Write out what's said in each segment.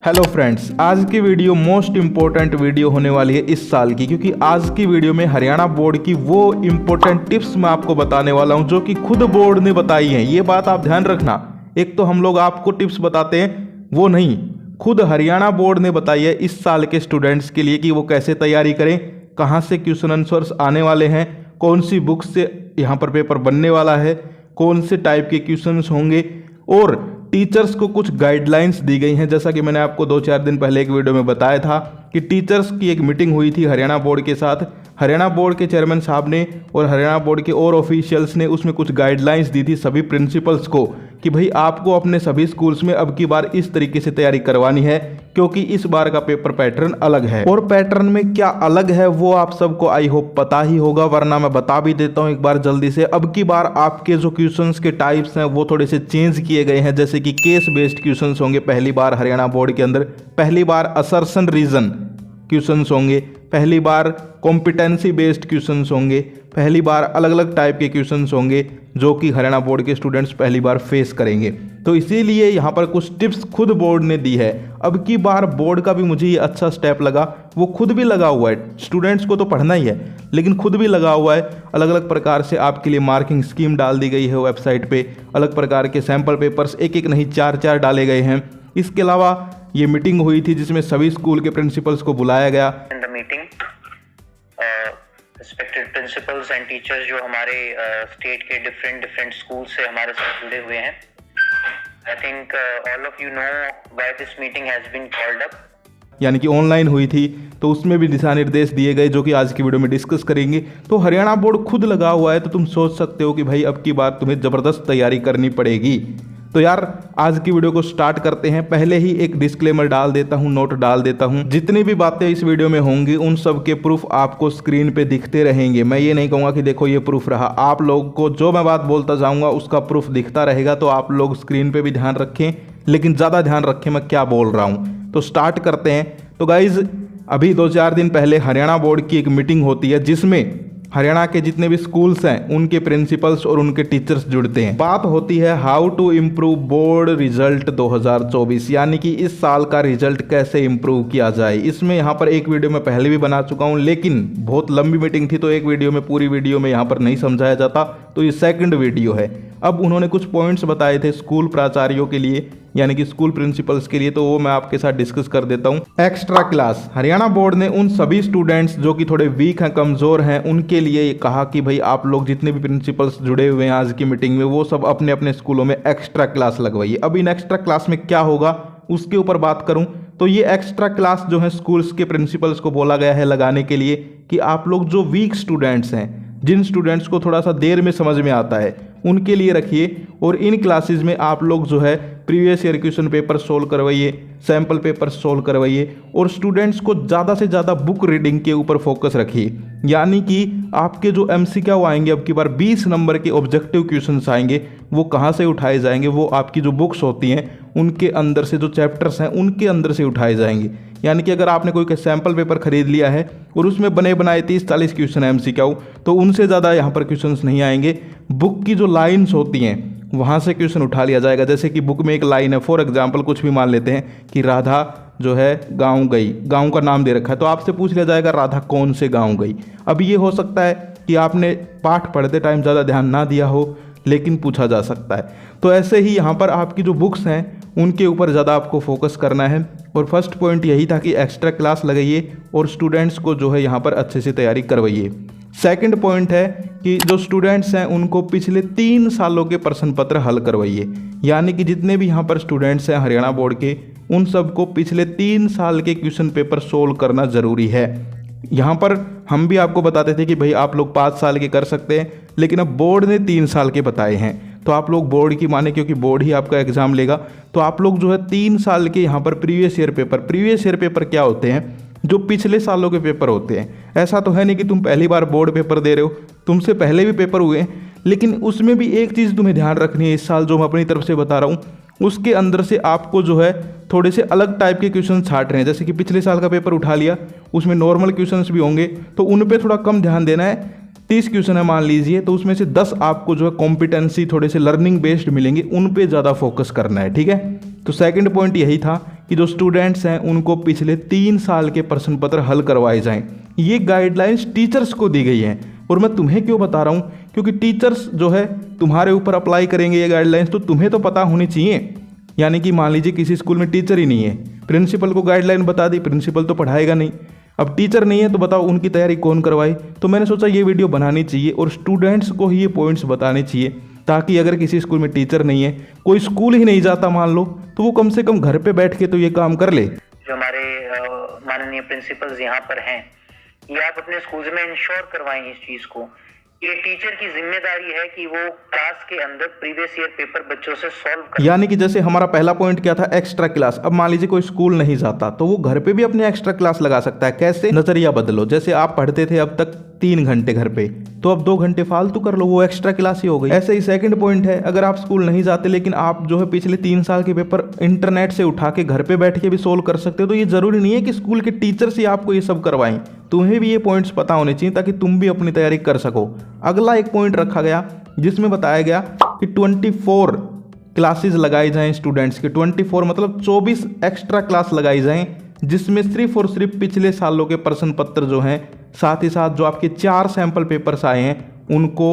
Hello friends, आज की video most important video होने वाली है इस साल की, क्योंकि आज की वीडियो में हरियाणा बोर्ड की वो इम्पोर्टेंट टिप्स मैं आपको बताने वाला हूं जो कि खुद बोर्ड ने बताई हैं। ये बात आप ध्यान रखना। एक तो हम लोग आपको टिप्स बताते हैं, वो नहीं, खुद हरियाणा बोर्ड ने बताई है इस साल के स्टूडेंट्स के लिए कि वो कैसे तैयारी करें, कहाँ से क्वेश्चन आंसर्स आने वाले हैं, कौन सी बुक से यहाँ पर पेपर बनने वाला है, कौन से टाइप के क्वेश्चंस होंगे, और टीचर्स को कुछ गाइडलाइंस दी गई हैं। जैसा कि मैंने आपको 2-4 दिन पहले एक वीडियो में बताया था कि टीचर्स की एक मीटिंग हुई थी हरियाणा बोर्ड के साथ। हरियाणा बोर्ड के चेयरमैन साहब ने और हरियाणा बोर्ड के और ऑफिशियल्स ने उसमें कुछ गाइडलाइंस दी थी सभी प्रिंसिपल्स को कि भाई आपको अपने सभी स्कूल्स में अब की बार इस तरीके से तैयारी करवानी है, क्योंकि इस बार का पेपर पैटर्न अलग है। और पैटर्न में क्या अलग है वो आप सबको आई होप पता ही होगा, वरना मैं बता भी देता हूं एक बार जल्दी से। अब की बार आपके जो क्वेश्चंस के टाइप्स हैं वो थोड़े से चेंज किए गए हैं। जैसे कि केस बेस्ड क्वेश्चंस होंगे पहली बार हरियाणा बोर्ड के अंदर, पहली बार असर्शन रीजन क्वेश्चंस होंगे, पहली बार कॉम्पिटेंसी बेस्ड क्वेश्चंस होंगे, पहली बार अलग अलग टाइप के क्वेश्चंस होंगे जो कि हरियाणा बोर्ड के स्टूडेंट्स पहली बार फेस करेंगे। तो इसीलिए यहाँ पर कुछ टिप्स खुद बोर्ड ने दी है। अब की बार बोर्ड का भी मुझे ये अच्छा स्टेप लगा, वो खुद भी लगा हुआ है, स्टूडेंट्स को तो पढ़ना ही है लेकिन खुद भी लगा हुआ है। अलग अलग प्रकार से आपके लिए मार्किंग स्कीम डाल दी गई है वेबसाइट पे, अलग प्रकार के सैम्पल पेपर्स एक एक नहीं 4-4 डाले गए हैं। इसके अलावा ये मीटिंग हुई थी जिसमें सभी स्कूल के प्रिंसिपल्स को बुलाया गया। रिस्पेक्टेड प्रिंसिपल्स एंड टीचर्स जो हमारे स्टेट के डिफरेंट स्कूल से हमारे साथ जुड़े हुए हैं। I think all of you know why this meeting has been called up, यानी कि ऑनलाइन हुई थी, तो उसमें भी दिशा निर्देश दिए गए जो कि आज की वीडियो में डिस्कस करेंगे। तो हरियाणा बोर्ड खुद लगा हुआ है, तो तुम सोच सकते हो कि भाई अब की बार तुम्हें ज़बरदस्त तैयारी करनी पड़ेगी। तो यार आज की वीडियो को स्टार्ट करते हैं। पहले ही एक डिस्क्लेमर डाल देता हूं, नोट डाल देता हूं, जितनी भी बातें इस वीडियो में होंगी उन सब के प्रूफ आपको स्क्रीन पे दिखते रहेंगे। मैं ये नहीं कहूँगा कि देखो ये प्रूफ रहा, आप लोगों को जो मैं बात बोलता जाऊँगा उसका प्रूफ दिखता रहेगा। तो आप लोग स्क्रीन पे भी ध्यान रखें, लेकिन ज़्यादा ध्यान रखें मैं क्या बोल रहा हूँ। तो स्टार्ट करते हैं। तो गाइज अभी 2-4 दिन पहले हरियाणा बोर्ड की एक मीटिंग होती है जिसमें हरियाणा के जितने भी स्कूल्स हैं उनके प्रिंसिपल्स और उनके टीचर्स जुड़ते हैं। बात होती है how to improve board result 2024, यानी कि इस साल का रिजल्ट कैसे इम्प्रूव किया जाए। इसमें यहाँ पर एक वीडियो मैं पहले भी बना चुका हूँ, लेकिन बहुत लंबी मीटिंग थी तो एक वीडियो में पूरी वीडियो में यहाँ पर नहीं समझाया जाता, तो ये सेकंड वीडियो है। अब उन्होंने कुछ पॉइंट्स बताए थे स्कूल प्राचार्यों के लिए, यानी कि स्कूल प्रिंसिपल्स के लिए, तो वो मैं आपके साथ डिस्कस कर देता हूँ। एक्स्ट्रा क्लास, हरियाणा बोर्ड ने उन सभी स्टूडेंट्स जो कि थोड़े वीक हैं, कमज़ोर हैं, उनके लिए कहा कि भाई आप लोग जितने भी प्रिंसिपल्स जुड़े हुए हैं आज की मीटिंग में, वो सब अपने अपने स्कूलों में एक्स्ट्रा क्लास लगवाइए। अब इन एक्स्ट्रा क्लास में क्या होगा उसके ऊपर बात करूं तो ये एक्स्ट्रा क्लास जो है स्कूल्स के प्रिंसिपल्स को बोला गया है लगाने के लिए कि आप लोग जो वीक स्टूडेंट्स हैं, जिन स्टूडेंट्स को थोड़ा सा देर में समझ में आता है, उनके लिए रखिए। और इन क्लासेस में आप लोग जो है previous year question paper solve करवाइए, सैम्पल पेपर सोल्व करवाइए, और स्टूडेंट्स को ज़्यादा से ज़्यादा बुक रीडिंग के ऊपर फोकस रखिए। यानी कि आपके जो MCQ आएंगे अब की बार 20 नंबर के ऑब्जेक्टिव क्वेश्चंस आएंगे, वो कहाँ से उठाए जाएंगे, वो आपकी जो बुक्स होती हैं उनके अंदर से, जो चैप्टर्स हैं उनके अंदर से उठाए जाएंगे। यानी कि अगर आपने कोई सैम्पल पेपर खरीद लिया है और उसमें बने बनाए 30-40 क्वेश्चन MCQ, तो उनसे ज़्यादा यहाँ पर क्वेश्चंस नहीं आएंगे। बुक की जो लाइन्स होती हैं वहाँ से क्वेश्चन उठा लिया जाएगा। जैसे कि बुक में एक लाइन है, फॉर एग्जाम्पल कुछ भी मान लेते हैं कि राधा जो है गाँव गई, गाँव का नाम दे रखा है, तो आपसे पूछ लिया जाएगा राधा कौन से गाँव गई। अब ये हो सकता है कि आपने पाठ पढ़ते टाइम ज़्यादा ध्यान ना दिया हो, लेकिन पूछा जा सकता है। तो ऐसे ही यहाँ पर आपकी जो बुक्स हैं उनके ऊपर ज़्यादा आपको फोकस करना है। और फर्स्ट पॉइंट यही था कि एक्स्ट्रा क्लास लगाइए और स्टूडेंट्स को जो है यहाँ पर अच्छे से तैयारी करवाइए। सेकंड पॉइंट है कि जो स्टूडेंट्स हैं उनको पिछले 3 सालों के प्रश्न पत्र हल करवाइए। यानी कि जितने भी यहाँ पर स्टूडेंट्स हैं हरियाणा बोर्ड के, उन सबको पिछले 3 साल के क्वेश्चन पेपर सोल्व करना ज़रूरी है। यहाँ पर हम भी आपको बताते थे कि भाई आप लोग 5 साल के कर सकते हैं, लेकिन अब बोर्ड ने 3 साल के बताए हैं, तो आप लोग बोर्ड की माने, क्योंकि बोर्ड ही आपका एग्ज़ाम लेगा। तो आप लोग जो है 3 साल के यहाँ पर प्रीवियस ईयर पेपर क्या होते हैं, जो पिछले सालों के पेपर होते हैं। ऐसा तो है नहीं कि तुम पहली बार बोर्ड पेपर दे रहे हो, तुमसे पहले भी पेपर हुए हैं, लेकिन उसमें भी एक चीज़ तुम्हें ध्यान रखनी है इस साल जो मैं अपनी तरफ से बता रहा हूँ, उसके अंदर से आपको जो है थोड़े से अलग टाइप के क्वेश्चन छाट रहे हैं। जैसे कि पिछले साल का पेपर उठा लिया, उसमें नॉर्मल क्वेश्चंस भी होंगे, तो उन पे थोड़ा कम ध्यान देना है। 30 क्वेश्चन है मान लीजिए, तो उसमें से 10 आपको जो है कॉम्पिटेंसी थोड़े से लर्निंग बेस्ड मिलेंगे, उन पे ज़्यादा फोकस करना है, ठीक है। तो सेकंड पॉइंट यही था कि जो स्टूडेंट्स हैं उनको पिछले 3 साल के प्रश्न पत्र हल करवाए जाएं। ये गाइडलाइंस टीचर्स को दी गई हैं। और मैं तुम्हें क्यों बता रहा हूँ, क्योंकि टीचर्स जो है तुम्हारे ऊपर अप्लाई करेंगे ये गाइडलाइंस, तो तुम्हें तो पता होनी चाहिए। यानी कि मान लीजिए किसी स्कूल में टीचर ही नहीं है, प्रिंसिपल को गाइडलाइन बता दी, प्रिंसिपल तो पढ़ाएगा नहीं। अब टीचर नहीं है तो बताओ उनकी तैयारी कौन करवाए। तो मैंने सोचा ये वीडियो बनानी चाहिए और स्टूडेंट्स को ही ये पॉइंट्स बताने चाहिए, ताकि अगर किसी स्कूल में टीचर नहीं है, कोई स्कूल ही नहीं जाता मान लो, तो वो कम से कम घर पे बैठ के तो ये काम कर ले। जो हमारे माननीय प्रिंसिपल्स यहाँ पर हैं, ये आप अपने स्कूल्स में इंश्योर करवाएं इस चीज को। ये टीचर की जिम्मेदारी है कि वो क्लास के अंदर प्रीवियस ईयर पेपर बच्चों से सॉल्व करे। यानी कि जैसे हमारा पहला पॉइंट क्या था, एक्स्ट्रा क्लास। अब मान लीजिए कोई स्कूल नहीं जाता तो वो घर पे भी अपने एक्स्ट्रा क्लास लगा सकता है। कैसे? नजरिया बदलो। जैसे आप पढ़ते थे अब तक 3 घंटे घर पे, तो अब 2 घंटे फालतू कर लो, वो एक्स्ट्रा क्लास ही हो गई। ऐसे ही सेकंड पॉइंट है, अगर आप स्कूल नहीं जाते लेकिन आप जो है पिछले 3 साल के पेपर इंटरनेट से उठा के घर पे बैठ के भी सोल्व कर सकते हो, तो ये जरूरी नहीं है कि स्कूल के टीचर्स ही आपको ये सब करवाएं। तुम्हें भी ये पॉइंट्स पता होने चाहिए ताकि तुम भी अपनी तैयारी कर सको। अगला एक पॉइंट रखा गया जिसमें बताया गया कि 24 क्लासेस लगाई जाएं स्टूडेंट्स के। 24 मतलब 24 एक्स्ट्रा क्लास लगाई जाएं, जिसमें सिर्फ और सिर्फ पिछले सालों के प्रश्न पत्र जो हैं, साथ ही साथ जो आपके 4 सैंपल पेपर्स आए हैं उनको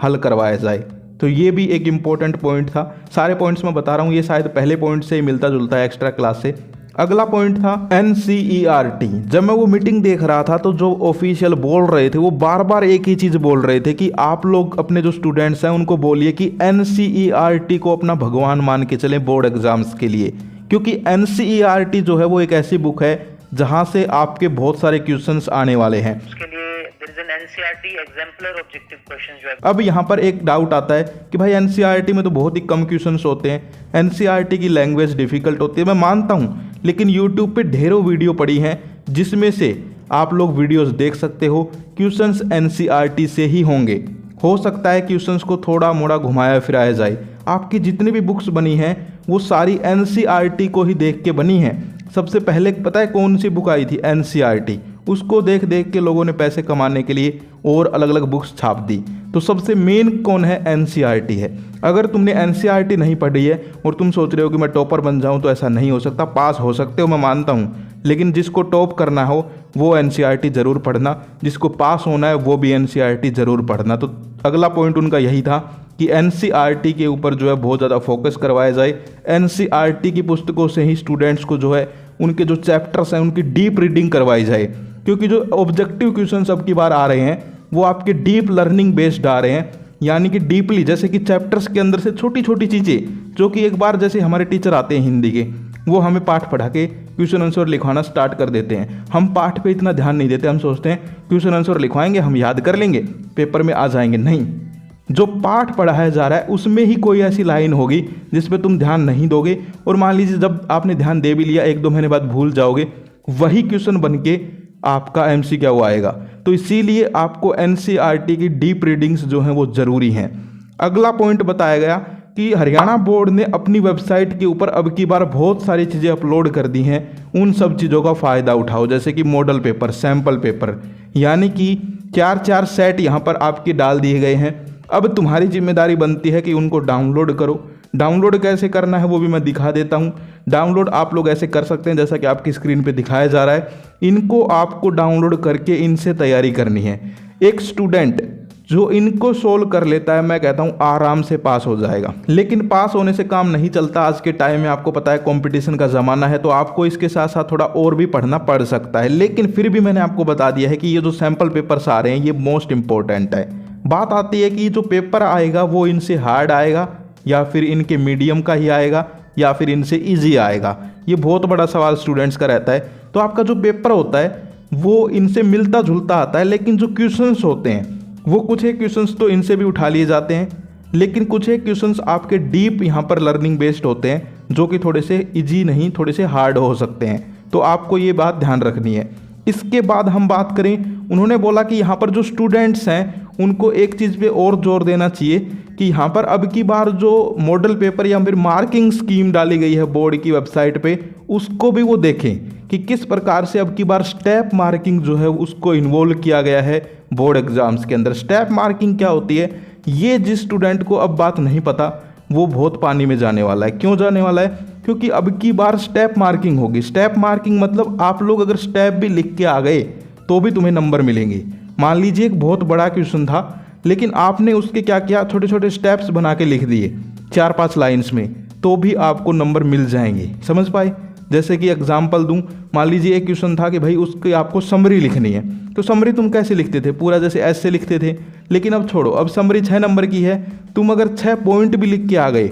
हल करवाया जाए। तो ये भी एक इम्पोर्टेंट पॉइंट था। सारे पॉइंट्स मैं बता रहा हूँ, ये शायद पहले पॉइंट से ही मिलता जुलता है एक्स्ट्रा क्लास से। अगला पॉइंट था NCERT। जब मैं वो मीटिंग देख रहा था तो जो ऑफिशियल बोल रहे थे वो बार बार एक ही चीज़ बोल रहे थे कि आप लोग अपने जो स्टूडेंट्स हैं उनको बोलिए कि NCERT को अपना भगवान मान के चलें बोर्ड एग्जाम्स के लिए, क्योंकि NCERT जो है वो एक ऐसी बुक है जहां से आपके बहुत सारे क्वेश्चंस आने वाले हैं। उसके लिए there is an NCERT exemplar objective questions जो है। अब यहाँ पर एक डाउट आता है कि भाई NCERT में तो बहुत ही कम क्वेश्चंस होते हैं, NCERT की लैंग्वेज डिफिकल्ट होती है। मैं मानता हूँ, लेकिन YouTube पे ढेरों वीडियो पड़ी हैं जिसमें से आप लोग वीडियोस देख सकते हो। क्वेश्चंस NCERT से ही होंगे। हो सकता है क्वेश्चंस को थोड़ा मोड़ा घुमाया फिराया जाए। आपकी जितनी भी बुक्स बनी हैं वो सारी NCERT को ही देख के बनी हैं। सबसे पहले पता है कौन सी बुक आई थी? NCERT। उसको देख देख के लोगों ने पैसे कमाने के लिए और अलग अलग बुक्स छाप दी। तो सबसे मेन कौन है? NCERT है। अगर तुमने NCERT नहीं पढ़ी है और तुम सोच रहे हो कि मैं टॉपर बन जाऊं, तो ऐसा नहीं हो सकता। पास हो सकते हो मैं मानता हूं, लेकिन जिसको टॉप करना हो वो NCERT ज़रूर पढ़ना, जिसको पास होना है वो भी NCERT ज़रूर पढ़ना। तो अगला पॉइंट उनका यही था कि NCERT के ऊपर जो है बहुत ज़्यादा फोकस करवाया जाए। NCERT की पुस्तकों से ही स्टूडेंट्स को जो है उनके जो चैप्टर्स हैं उनकी डीप रीडिंग करवाई जाए, क्योंकि जो ऑब्जेक्टिव क्वेश्चन अब की बार आ रहे हैं वो आपके डीप लर्निंग बेस्ड आ रहे हैं। यानी कि डीपली, जैसे कि चैप्टर्स के अंदर से छोटी छोटी चीज़ें जो कि एक बार जैसे हमारे टीचर आते हैं हिंदी के, वो हमें पाठ पढ़ा के क्वेश्चन आंसर लिखवाना स्टार्ट कर देते हैं। हम पाठ पे इतना ध्यान नहीं देते, हम सोचते हैं क्वेश्चन आंसर लिखवाएंगे, हम याद कर लेंगे, पेपर में आ जाएंगे। नहीं, जो पाठ पढ़ाया जा रहा है उसमें ही कोई ऐसी लाइन होगी जिस पे तुम ध्यान नहीं दोगे, और मान लीजिए जब आपने ध्यान दे भी लिया 1-2 महीने बाद भूल जाओगे, वही क्वेश्चन बन के आपका MCQ आएगा। तो इसीलिए आपको NCERT की डीप रीडिंग्स जो हैं वो ज़रूरी हैं। अगला पॉइंट बताया गया कि हरियाणा बोर्ड ने अपनी वेबसाइट के ऊपर अब की बार बहुत सारी चीज़ें अपलोड कर दी हैं। उन सब चीज़ों का फ़ायदा उठाओ, जैसे कि मॉडल पेपर, सैम्पल पेपर, यानी कि 4-4 सेट यहाँ पर आपके डाल दिए गए हैं। अब तुम्हारी जिम्मेदारी बनती है कि उनको डाउनलोड करो। डाउनलोड कैसे करना है वो भी मैं दिखा देता हूँ। डाउनलोड आप लोग ऐसे कर सकते हैं जैसा कि आपकी स्क्रीन पे दिखाया जा रहा है। इनको आपको डाउनलोड करके इनसे तैयारी करनी है। एक स्टूडेंट जो इनको सोल्व कर लेता है, मैं कहता हूँ आराम से पास हो जाएगा। लेकिन पास होने से काम नहीं चलता। आज के टाइम में आपको पता है कंपटीशन का ज़माना है, तो आपको इसके साथ साथ थोड़ा और भी पढ़ना पड़ सकता है। लेकिन फिर भी मैंने आपको बता दिया है कि ये जो सैम्पल पेपर्स आ रहे हैं ये मोस्ट इंपॉर्टेंट है। बात आती है कि जो पेपर आएगा वो इनसे हार्ड आएगा या फिर इनके मीडियम का ही आएगा या फिर इनसे इजी आएगा। ये बहुत बड़ा सवाल स्टूडेंट्स का रहता है। तो आपका जो पेपर होता है वो इनसे मिलता जुलता आता है, लेकिन जो क्वेश्चंस होते हैं वो कुछ एक क्वेश्चंस तो इनसे भी उठा लिए जाते हैं, लेकिन कुछ एक क्वेश्चंस आपके डीप यहाँ पर लर्निंग बेस्ड होते हैं, जो कि थोड़े से इजी नहीं, थोड़े से हार्ड हो सकते हैं। तो आपको ये बात ध्यान रखनी है। इसके बाद हम बात करें, उन्होंने बोला कि यहाँ पर जो स्टूडेंट्स हैं उनको एक चीज़ पे और जोर देना चाहिए कि यहाँ पर अब की बार जो मॉडल पेपर या फिर मार्किंग स्कीम डाली गई है बोर्ड की वेबसाइट पे, उसको भी वो देखें कि किस प्रकार से अब की बार स्टेप मार्किंग जो है उसको इन्वॉल्व किया गया है बोर्ड एग्जाम्स के अंदर। स्टेप मार्किंग क्या होती है, ये जिस स्टूडेंट को अब बात नहीं पता वो बहुत पानी में जाने वाला है। क्यों जाने वाला है? क्योंकि अब की बार स्टेप मार्किंग होगी। स्टेप मार्किंग मतलब आप लोग अगर स्टेप भी लिख के आ गए तो भी तुम्हें नंबर मिलेंगे। मान लीजिए एक बहुत बड़ा क्वेश्चन था, लेकिन आपने उसके क्या किया, छोटे छोटे स्टेप्स बना के लिख दिए 4-5 लाइन्स में, तो भी आपको नंबर मिल जाएंगे। समझ पाए? जैसे कि एग्जाम्पल दूं, मान लीजिए एक क्वेश्चन था कि भाई उसकी आपको समरी लिखनी है, तो समरी तुम कैसे लिखते थे, पूरा जैसे ऐसे लिखते थे। लेकिन अब छोड़ो, अब समरी 6 नंबर की है, तुम अगर 6 पॉइंट भी लिख के आ गए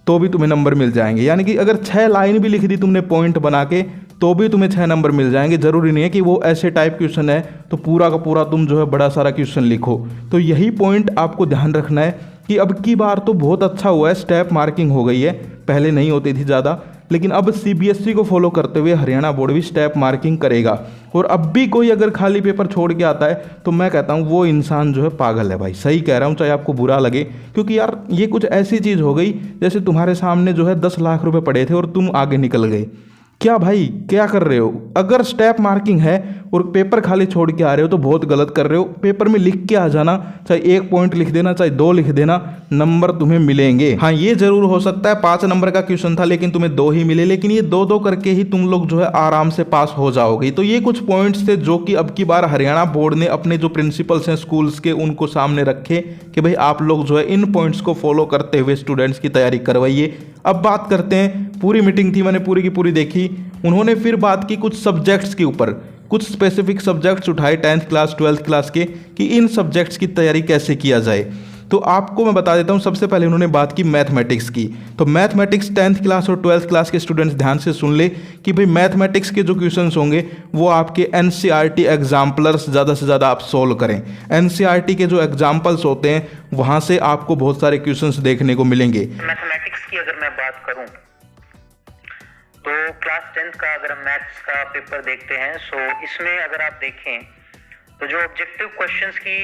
तो भी तुम्हें नंबर मिल जाएंगे। यानी कि अगर 6 लाइन भी लिख दी तुमने पॉइंट बना के तो भी तुम्हें 6 नंबर मिल जाएंगे। जरूरी नहीं है कि वो ऐसे टाइप क्वेश्चन है तो पूरा का पूरा तुम जो है बड़ा सारा क्वेश्चन लिखो। तो यही पॉइंट आपको ध्यान रखना है कि अब की बार तो बहुत अच्छा हुआ है, स्टेप मार्किंग हो गई है, पहले नहीं होती थी ज़्यादा, लेकिन अब सीबीएसई को फॉलो करते हुए हरियाणा बोर्ड भी स्टेप मार्किंग करेगा। और अब भी कोई अगर खाली पेपर छोड़ के आता है तो मैं कहता हूँ वो इंसान जो है पागल है भाई। सही कह रहा हूँ, चाहे आपको बुरा लगे, क्योंकि यार ये कुछ ऐसी चीज़ हो गई जैसे तुम्हारे सामने जो है 10 लाख रुपए पड़े थे और तुम आगे निकल गए। क्या भाई क्या कर रहे हो? अगर स्टेप मार्किंग है और पेपर खाली छोड़ के आ रहे हो तो बहुत गलत कर रहे हो। पेपर में लिख के आ जाना, चाहे 1 पॉइंट लिख देना, चाहे 2 लिख देना, नंबर तुम्हें मिलेंगे। हाँ, ये जरूर हो सकता है 5 नंबर का क्वेश्चन था लेकिन तुम्हें 2 ही मिले, लेकिन ये 2-2 करके ही तुम लोग जो है आराम से पास हो जाओगे। तो ये कुछ पॉइंट्स थे जो कि अब की बार हरियाणा बोर्ड ने अपने जो प्रिंसिपल्स हैं स्कूल्स के उनको सामने रखे कि भाई आप लोग जो है इन पॉइंट्स को फॉलो करते हुए स्टूडेंट्स की तैयारी करवाइए। अब बात करते हैं, पूरी मीटिंग थी, मैंने पूरी की पूरी देखी। उन्होंने फिर बात की कुछ सब्जेक्ट्स के ऊपर, कुछ स्पेसिफिक सब्जेक्ट्स उठाए 10th क्लास 12th क्लास के कि इन सब्जेक्ट्स की तैयारी कैसे किया जाए। तो आपको मैं बता देता हूं, सबसे पहले उन्होंने बात की मैथमेटिक्स की। तो मैथमेटिक्स 10th क्लास और 12th क्लास के स्टूडेंट्स ध्यान से सुन ले कि भाई मैथमेटिक्स के जो क्वेश्चंस होंगे वो आपके एनसीईआरटी एग्जाम्पलर्स ज़्यादा से ज़्यादा आप सोल्व करें। एनसीईआरटी के जो एग्जाम्पल्स होते हैं वहाँ से आपको बहुत सारे क्वेश्चंस देखने को मिलेंगे। मैथमेटिक्स की अगर मैं बात करूं तो क्लास 10th का अगर हम मैथ्स का पेपर देखते हैं, सो इसमें अगर आप देखें तो जो ऑब्जेक्टिव क्वेश्चंस की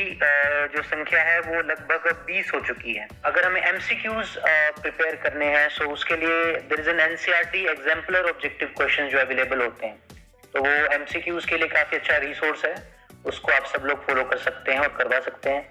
जो संख्या है वो लगभग 20 हो चुकी है। अगर हमें एमसीक्यूज प्रिपेयर करने हैं सो उसके लिए there is an NCERT exemplar objective question जो अवेलेबल होते हैं, तो वो एमसीक्यूज के लिए काफी अच्छा रिसोर्स है, उसको आप सब लोग फॉलो कर सकते हैं और करवा सकते हैं।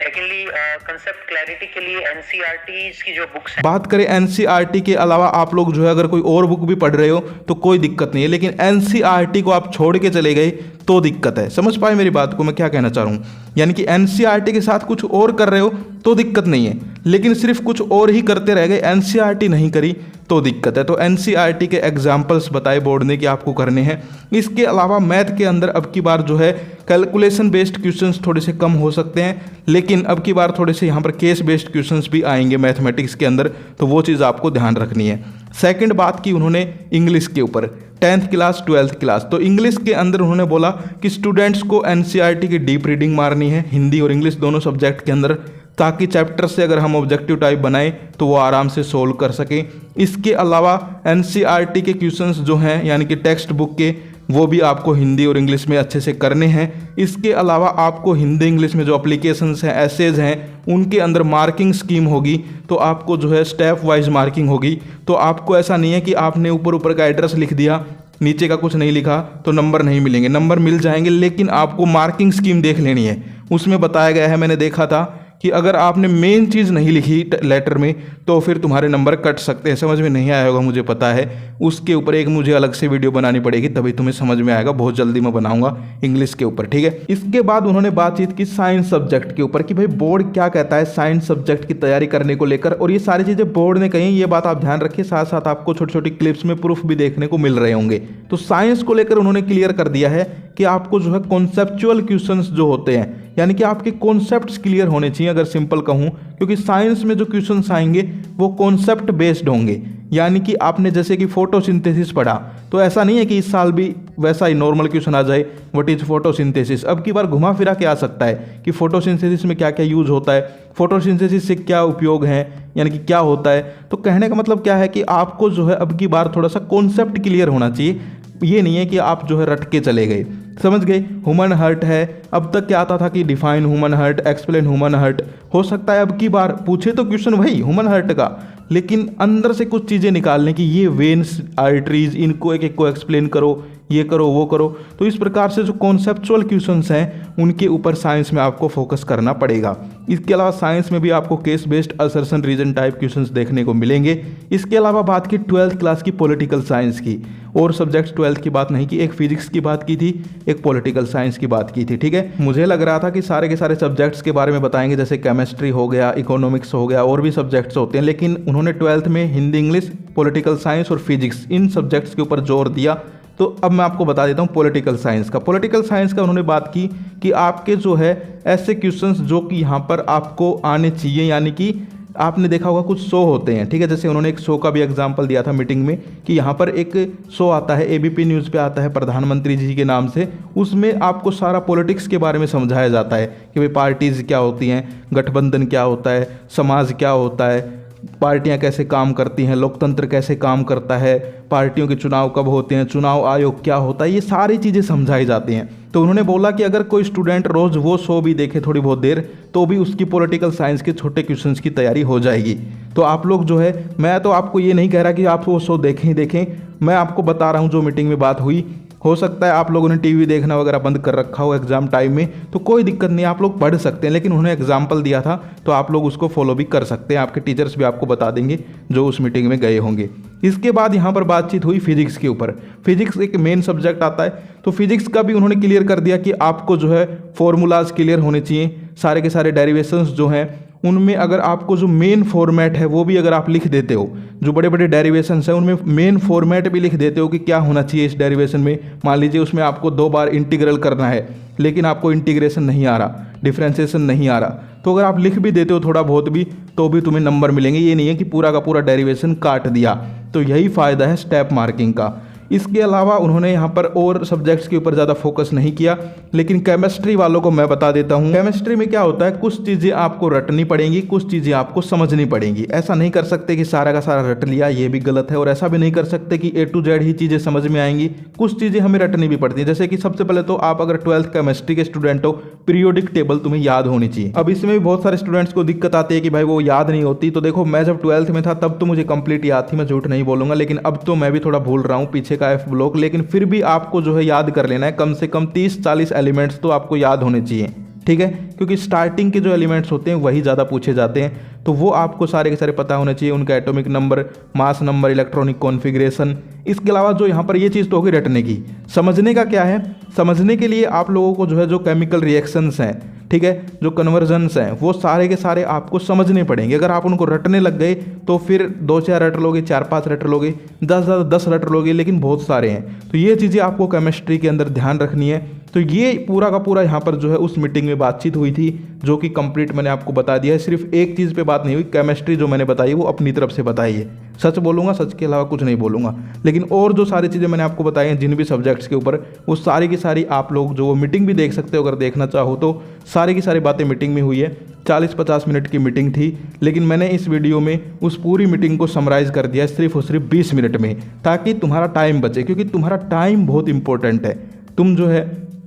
सेकेंडली, कंसेप्ट क्लैरिटी के लिए एनसीईआरटी की जो बुक्स हैं, बात करें एनसीईआरटी के अलावा आप लोग जो है अगर कोई और बुक भी पढ़ रहे हो तो कोई दिक्कत नहीं है, लेकिन एनसीईआरटी को आप छोड़ के चले गए तो दिक्कत है। समझ पाए मेरी बात को मैं क्या कहना चाह रहा हूँ? यानी कि एनसीईआरटी के साथ कुछ और कर रहे हो तो दिक्कत नहीं है, लेकिन सिर्फ कुछ और ही करते रह गए, एनसीईआरटी नहीं करी तो दिक्कत है। तो एनसीईआरटी के एग्जाम्पल्स बताए बोर्ड ने कि आपको करने हैं। इसके अलावा मैथ के अंदर अब की बार जो है कैलकुलेशन बेस्ड क्वेश्चंस थोड़े से कम हो सकते हैं, लेकिन अब की बार थोड़े से यहाँ पर केस बेस्ड क्वेश्चंस भी आएंगे मैथमेटिक्स के अंदर, तो वो चीज़ आपको ध्यान रखनी है। सेकंड बात की उन्होंने इंग्लिश के ऊपर, 10th क्लास 12th क्लास। तो इंग्लिश के अंदर उन्होंने बोला कि स्टूडेंट्स को एनसीईआरटी की डीप रीडिंग मारनी है, हिंदी और इंग्लिश दोनों सब्जेक्ट के अंदर, ताकि चैप्टर से अगर हम ऑब्जेक्टिव टाइप बनाएं तो वो आराम से सोल्व कर सकें। इसके अलावा एनसीईआरटी के क्वेश्चंस जो हैं यानी कि टेक्स्ट बुक के, वो भी आपको हिंदी और इंग्लिश में अच्छे से करने हैं। इसके अलावा आपको हिंदी इंग्लिश में जो एप्लीकेशंस हैं, एसेज हैं, उनके अंदर मार्किंग स्कीम होगी, तो आपको जो है स्टेप वाइज मार्किंग होगी। तो आपको ऐसा नहीं है कि आपने ऊपर ऊपर का एड्रेस लिख दिया, नीचे का कुछ नहीं लिखा तो नंबर नहीं मिलेंगे। नंबर मिल जाएंगे, लेकिन आपको मार्किंग स्कीम देख लेनी है। उसमें बताया गया है, मैंने देखा था कि अगर आपने मेन चीज़ नहीं लिखी लेटर में तो फिर तुम्हारे नंबर कट सकते हैं। समझ में नहीं आया होगा मुझे पता है, उसके ऊपर एक मुझे अलग से वीडियो बनानी पड़ेगी, तभी तुम्हें समझ में आएगा। बहुत जल्दी मैं बनाऊंगा इंग्लिश के ऊपर, ठीक है। इसके बाद उन्होंने बातचीत की साइंस सब्जेक्ट के ऊपर कि भाई बोर्ड क्या कहता है साइंस सब्जेक्ट की तैयारी करने को लेकर, और ये सारी चीज़ें बोर्ड ने कही, ये बात आप ध्यान रखिए। साथ साथ आपको छोटी छोटी क्लिप्स में प्रूफ भी देखने को मिल रहे होंगे। तो साइंस को लेकर उन्होंने क्लियर कर दिया है कि आपको जो है कॉन्सेप्चुअल क्वेश्चंस जो होते हैं, यानी कि आपके कॉन्सेप्ट्स क्लियर होने चाहिए, अगर सिंपल कहूँ, क्योंकि साइंस में जो क्वेश्चंस आएंगे वो कॉन्सेप्ट बेस्ड होंगे। यानी कि आपने जैसे कि फोटोसिंथेसिस पढ़ा, तो ऐसा नहीं है कि इस साल भी वैसा ही नॉर्मल क्वेश्चन आ जाए, व्हाट इज फोटोसिंथेसिस। अब की बार घुमा फिरा के आ सकता है कि फोटोसिंथेसिस में क्या क्या यूज होता है, फोटोसिंथेसिस से क्या उपयोग है, यानी कि क्या होता है। तो कहने का मतलब क्या है कि आपको जो है अब की बार थोड़ा सा कॉन्सेप्ट क्लियर होना चाहिए। ये नहीं है कि आप जो है रट के चले गए। समझ गए? ह्यूमन हार्ट है, अब तक क्या आता था कि define human heart, explain human heart. हो सकता है अब की बार पूछे तो क्वेश्चन वही ह्यूमन हार्ट का, लेकिन अंदर से कुछ चीज़ें निकालने की, ये वेन्स, आर्टरीज, इनको एक एक को एक्सप्लेन करो, ये करो वो करो। तो इस प्रकार से जो कॉन्सेप्चुअल क्वेश्चंस हैं उनके ऊपर साइंस में आपको फोकस करना पड़ेगा। इसके अलावा साइंस में भी आपको case based assertion reason type questions देखने को मिलेंगे। इसके अलावा बात की 12th क्लास की पॉलिटिकल साइंस की, और सब्जेक्ट्स 12th की बात नहीं की, एक फिजिक्स की बात की थी, एक पॉलिटिकल साइंस की बात की थी। ठीक है, मुझे लग रहा था कि सारे के सारे सब्जेक्ट्स के बारे में बताएंगे, जैसे केमिस्ट्री हो गया, इकोनॉमिक्स हो गया, और भी सब्जेक्ट्स होते हैं, लेकिन उन्होंने 12th में हिंदी, इंग्लिश, पॉलिटिकल साइंस और फिजिक्स इन सब्जेक्ट्स के ऊपर जोर दिया। तो अब मैं आपको बता देता हूँ पॉलिटिकल साइंस का उन्होंने बात की कि आपके जो है ऐसे क्वेश्चंस जो कि यहाँ पर आपको आने चाहिए, यानी कि आपने देखा होगा कुछ शो होते हैं। ठीक है, जैसे उन्होंने एक शो का भी एग्जांपल दिया था मीटिंग में कि यहाँ पर एक शो आता है, एबीपी न्यूज़ पे आता है प्रधानमंत्री जी के नाम से, उसमें आपको सारा पॉलिटिक्स के बारे में समझाया जाता है कि भाई पार्टीज़ क्या होती हैं, गठबंधन क्या होता है, समाज क्या होता है, पार्टियां कैसे काम करती हैं, लोकतंत्र कैसे काम करता है, पार्टियों के चुनाव कब होते हैं, चुनाव आयोग क्या होता है, ये सारी चीज़ें समझाई जाती हैं। तो उन्होंने बोला कि अगर कोई स्टूडेंट रोज़ वो शो भी देखे थोड़ी बहुत देर, तो भी उसकी पॉलिटिकल साइंस के छोटे क्वेश्चंस की तैयारी हो जाएगी। तो आप लोग जो है, मैं तो आपको ये नहीं कह रहा कि आप वो शो देखें ही देखें, मैं आपको बता रहा हूँ जो मीटिंग में बात हुई। हो सकता है आप लोगों ने टीवी देखना वगैरह बंद कर रखा हो एग्जाम टाइम में, तो कोई दिक्कत नहीं, आप लोग पढ़ सकते हैं, लेकिन उन्होंने एग्जाम्पल दिया था तो आप लोग उसको फॉलो भी कर सकते हैं। आपके टीचर्स भी आपको बता देंगे जो उस मीटिंग में गए होंगे। इसके बाद यहाँ पर बातचीत हुई फिजिक्स के ऊपर। फिजिक्स एक मेन सब्जेक्ट आता है, तो फिजिक्स का भी उन्होंने क्लियर कर दिया कि आपको जो है फॉर्मूलाज क्लियर होने चाहिए, सारे के सारे डेरिवेशंस जो हैं उनमें अगर आपको जो मेन फॉर्मेट है वो भी अगर आप लिख देते हो, जो बड़े बड़े डेरिवेशंस हैं उनमें मेन फॉर्मेट भी लिख देते हो कि क्या होना चाहिए इस डेरिवेशन में। मान लीजिए उसमें आपको 2 बार इंटीग्रल करना है, लेकिन आपको इंटीग्रेशन नहीं आ रहा, डिफरेंशिएशन नहीं आ रहा, तो अगर आप लिख भी देते हो थोड़ा बहुत भी, तो भी तुम्हें नंबर मिलेंगे। ये नहीं है कि पूरा का पूरा डेरिवेशन काट दिया। तो यही फ़ायदा है स्टेप मार्किंग का। इसके अलावा उन्होंने यहाँ पर और सब्जेक्ट्स के ऊपर ज़्यादा फोकस नहीं किया, लेकिन केमिस्ट्री वालों को मैं बता देता हूँ। केमिस्ट्री में क्या होता है, कुछ चीज़ें आपको रटनी पड़ेंगी, कुछ चीज़ें आपको समझनी पड़ेंगी। ऐसा नहीं कर सकते कि सारा का सारा रट लिया, ये भी गलत है, और ऐसा भी नहीं कर सकते कि A to Z ही चीज़ें समझ में आएंगी। कुछ चीज़ें हमें रटनी भी पड़ती है, जैसे कि सबसे पहले तो आप अगर 12th केमिस्ट्री के स्टूडेंट हो, पीरियोडिक टेबल तुम्हें याद होनी चाहिए। अब इसमें भी बहुत सारे स्टूडेंट्स को दिक्कत आती है कि भाई वो याद नहीं होती। तो देखो, मैं जब 12th में था तब तो मुझे कंप्लीट याद थी, मैं झूठ नहीं बोलूँगा, लेकिन अब तो मैं भी थोड़ा भूल रहा हूँ पीछे का F ब्लॉक, लेकिन फिर भी आपको जो है याद कर लेना है। कम से कम 30-40 एलिमेंट्स तो आपको याद होने चाहिए। ठीक है, क्योंकि स्टार्टिंग के जो एलिमेंट्स होते हैं वही ज़्यादा पूछे जाते हैं, तो वो आपको सारे के सारे पता होने चाहिए। उनका atomic number, mass number, electronic configuration. इसके अलावा जो यहाँ पर ये चीज़ तो होगी रटने की। समझने का क्या है, समझने के लिए आप लोगों को जो है जो केमिकल रिएक्शंस हैं, ठीक है, जो कन्वर्जन्स हैं, वो सारे के सारे आपको समझने पड़ेंगे। अगर आप उनको रटने लग गए तो फिर 2-4 रट लोगे, 4-5 रट लोगे, 10 रट लोगे, लेकिन बहुत सारे हैं। तो ये चीज़ें आपको केमिस्ट्री के अंदर ध्यान रखनी है। तो ये पूरा का पूरा यहाँ पर जो है उस मीटिंग में बातचीत हुई थी, जो कि कंप्लीट मैंने आपको बता दिया है। सिर्फ एक चीज़ पे बात नहीं हुई, केमिस्ट्री जो मैंने बताई वो अपनी तरफ से बताई है। सच बोलूँगा, सच के अलावा कुछ नहीं बोलूँगा। लेकिन और जो सारी चीज़ें मैंने आपको बताई हैं जिन भी सब्जेक्ट्स के ऊपर, वो सारी की सारी आप लोग जो वो मीटिंग भी देख सकते हो अगर देखना चाहो तो। सारी की सारी बातें मीटिंग में हुई है। 40-50 मिनट की मीटिंग थी, लेकिन मैंने इस वीडियो में उस पूरी मीटिंग को समराइज़ कर दिया सिर्फ और सिर्फ 20 मिनट में, ताकि तुम्हारा टाइम बचे, क्योंकि तुम्हारा टाइम बहुत इंपॉर्टेंट है। तुम जो है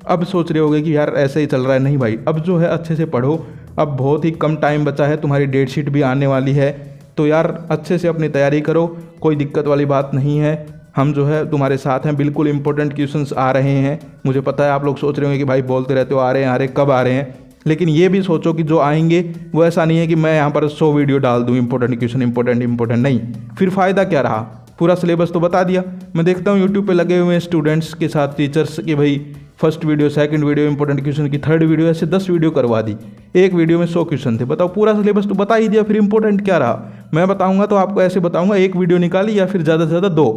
अब सोच रहे होगे कि यार ऐसे ही चल रहा है, नहीं भाई, अब जो है अच्छे से पढ़ो। अब बहुत ही कम टाइम बचा है, तुम्हारी डेट शीट भी आने वाली है, तो यार अच्छे से अपनी तैयारी करो। कोई दिक्कत वाली बात नहीं है, हम जो है तुम्हारे साथ हैं। बिल्कुल इंपॉर्टेंट क्वेश्चंस आ रहे हैं। मुझे पता है आप लोग सोच रहे होंगे कि भाई बोलते रहते हो आ रहे हैं, कब आ रहे हैं, लेकिन ये भी सोचो कि जो आएंगे वो ऐसा नहीं है कि मैं यहाँ पर 100 वीडियो डाल दूँ इंपॉर्टेंट क्वेश्चन, इंपॉर्टेंट नहीं। फिर फ़ायदा क्या रहा, पूरा सिलेबस तो बता दिया। मैं देखता हूँ यूट्यूब पे लगे हुए हैं स्टूडेंट्स के साथ टीचर्स कि भाई first video, second video important question की, थर्ड वीडियो, ऐसे 10 वीडियो करवा दी। एक वीडियो में 100 क्वेश्चन थे। बताओ, पूरा सिलेबस तो बता ही दिया, फिर इंपॉर्टेंट क्या रहा। मैं बताऊंगा तो आपको ऐसे बताऊंगा, एक वीडियो निकाली या फिर ज़्यादा से ज़्यादा 2,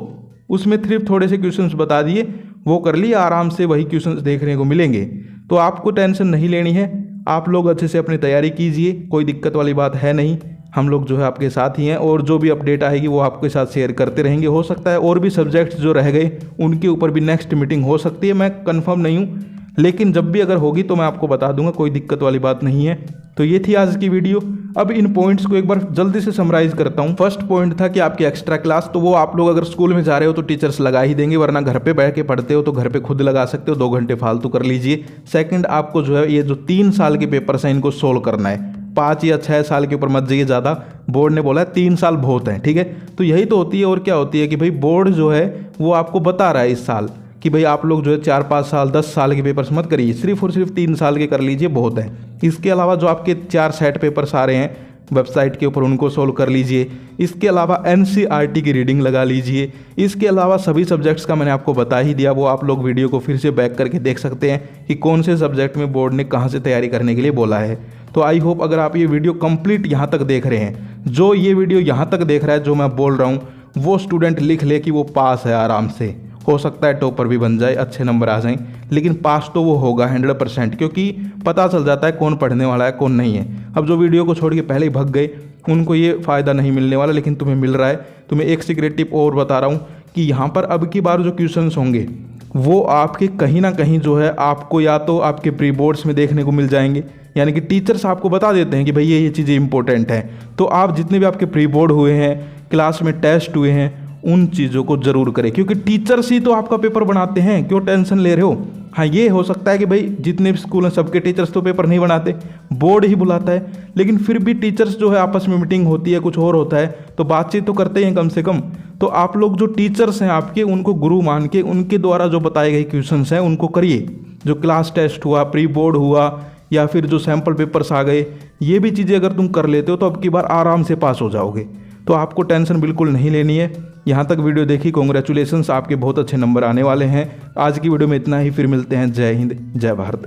उसमें सिर्फ थोड़े से क्वेश्चंस बता दिए, वो कर लिए, आराम से वही क्वेश्चंस देखने को मिलेंगे। तो आपको टेंशन नहीं लेनी है, आप लोग अच्छे से अपनी तैयारी कीजिए, कोई दिक्कत वाली बात है नहीं। हम लोग जो है आपके साथ ही हैं, और जो भी अपडेट आएगी वो आपके साथ शेयर करते रहेंगे। हो सकता है और भी सब्जेक्ट्स जो रह गए उनके ऊपर भी नेक्स्ट मीटिंग हो सकती है, मैं कंफर्म नहीं हूँ, लेकिन जब भी अगर होगी तो मैं आपको बता दूंगा, कोई दिक्कत वाली बात नहीं है। तो ये थी आज की वीडियो। अब इन पॉइंट्स को एक बार जल्दी से समराइज करता हूँ। फर्स्ट पॉइंट था कि आपकी एक्स्ट्रा क्लास, तो वो आप लोग अगर स्कूल में जा रहे हो तो टीचर्स लगा ही देंगे, वरना घर पे बैठ के पढ़ते हो तो घर पे खुद लगा सकते हो, 2 घंटे फालतू कर लीजिए। सेकंड, आपको जो है ये जो 3 साल के पेपर्स हैं इनको सोल्व करना है। 5 या 6 साल के ऊपर मत जाइए ज़्यादा, बोर्ड ने बोला है 3 साल बहुत हैं, ठीक है। तो यही तो होती है, और क्या होती है कि भाई बोर्ड जो है वो आपको बता रहा है इस साल कि भाई आप लोग जो है 4-5 साल 10 साल के पेपर्स मत करिए, सिर्फ और सिर्फ 3 साल के कर लीजिए, बहुत है। इसके अलावा जो आपके 4 सेट पेपर्स आ रहे हैं वेबसाइट के ऊपर, उनको सोल्व कर लीजिए। इसके अलावा NCERT की रीडिंग लगा लीजिए। इसके अलावा सभी सब्जेक्ट्स का मैंने आपको बता ही दिया, वो आप लोग वीडियो को फिर से बैक करके देख सकते हैं कि कौन से सब्जेक्ट में बोर्ड ने कहाँ से तैयारी करने के लिए बोला है। तो आई होप अगर आप ये वीडियो कंप्लीट यहाँ तक देख रहे हैं, जो ये वीडियो यहाँ तक देख रहा है, जो मैं बोल रहा हूँ, वो स्टूडेंट लिख ले कि वो पास है आराम से। हो सकता है टॉपर भी बन जाए, अच्छे नंबर आ जाएं, लेकिन पास तो वो होगा 100%, क्योंकि पता चल जाता है कौन पढ़ने वाला है कौन नहीं है। अब जो वीडियो को छोड़ के पहले ही भग गए, उनको ये फ़ायदा नहीं मिलने वाला, लेकिन तुम्हें मिल रहा है। तुम्हें एक सीक्रेट टिप और बता रहा हूँ कि यहाँ पर अब की बार जो क्वेश्चंस होंगे वो आपके कहीं ना कहीं जो है आपको या तो आपके प्री बोर्ड्स में देखने को मिल जाएंगे, यानी कि टीचर्स आपको बता देते हैं कि भाई ये चीज़ें इंपॉर्टेंट हैं। तो आप जितने भी आपके प्री बोर्ड हुए हैं, क्लास में टेस्ट हुए हैं, उन चीज़ों को ज़रूर करें, क्योंकि टीचर्स ही तो आपका पेपर बनाते हैं। क्यों टेंशन ले रहे हो? हाँ, ये हो सकता है कि भाई जितने भी स्कूल हैं सबके टीचर्स तो पेपर नहीं बनाते, बोर्ड ही बुलाता है, लेकिन फिर भी टीचर्स जो है आपस में मीटिंग होती है, कुछ और होता है, तो बातचीत तो करते ही हैं कम से कम। तो आप लोग जो टीचर्स हैं आपके, उनको गुरु मान के उनके द्वारा जो बताए गए क्वेश्चंस हैं उनको करिए। जो क्लास टेस्ट हुआ, प्री बोर्ड हुआ, या फिर जो सैम्पल पेपर्स आ गए, ये भी चीज़ें अगर तुम कर लेते हो तो अब की बार आराम से पास हो जाओगे। तो आपको टेंशन बिल्कुल नहीं लेनी है। यहाँ तक वीडियो देखी, कॉन्ग्रेचुलेशंस, आपके बहुत अच्छे नंबर आने वाले हैं। आज की वीडियो में इतना ही, फिर मिलते हैं। जय हिंद, जय भारत।